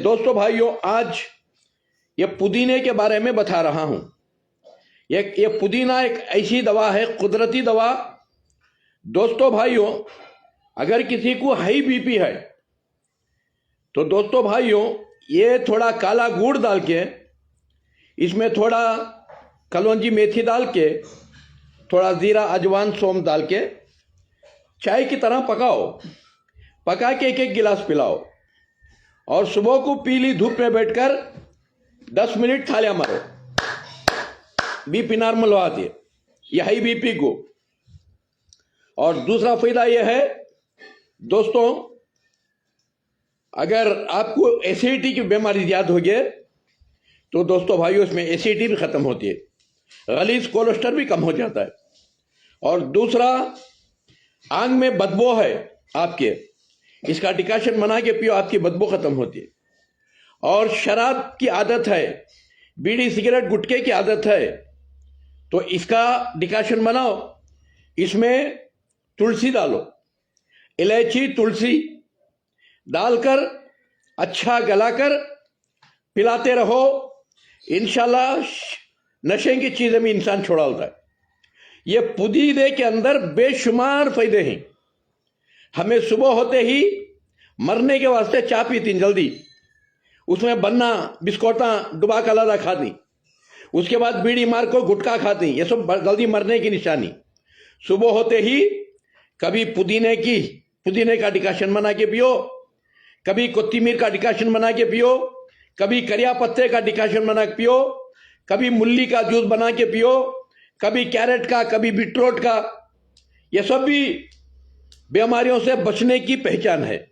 दोस्तों भाइयों, आज ये पुदीने के बारे में बता रहा हूं। ये पुदीना एक ऐसी दवा है, कुदरती दवा। दोस्तों भाइयों, अगर किसी को हाई बीपी है तो दोस्तों भाइयों, ये थोड़ा काला गुड़ डाल के, इसमें थोड़ा कलौंजी मेथी डाल के, थोड़ा जीरा अजवान सौंफ डाल के चाय की तरह पकाओ। पका के एक एक गिलास पिलाओ और सुबह को पीली धूप में बैठकर 10 मिनट थालियां मारो। बीपी नॉर्मल हो आती है, यह हाई बीपी को। और दूसरा फायदा यह है दोस्तों, अगर आपको एसिडिटी की बीमारी ज्यादा हो गई तो दोस्तों भाइयों, इसमें एसिडिटी भी खत्म होती है, गलीज कोलेस्ट्रॉल भी कम हो जाता है। और दूसरा, आंग में बदबू है आपके, इसका डिकाशन बना के पियो, आपकी बदबू खत्म होती है। और शराब की आदत है, बीड़ी सिगरेट गुटखे की आदत है, तो इसका डिकाशन बनाओ। इसमें तुलसी डालो, इलायची तुलसी डालकर अच्छा गलाकर पिलाते रहो। इंशाल्लाह नशे की चीजें भी इंसान छोड़ाता है। ये पुदीने के अंदर बेशुमार फायदे हैं। हमें सुबह होते ही मरने के वास्ते चाय पीती जल्दी, उसमें बन्ना बिस्कोटा डुबा का लादा खाती, उसके बाद बीड़ी मार को गुटखा खाती, ये सब जल्दी मरने की निशानी। सुबह होते ही कभी पुदीने का डिकाशन बना के पियो, कभी कोत्तीमीर का डिकाशन बना के पियो, कभी करिया पत्ते का डिकाशन बना के पियो, कभी मूली का जूस बना के पियो, कभी कैरेट का, कभी बीटरूट का। ये सब भी बीमारियों से बचने की पहचान है।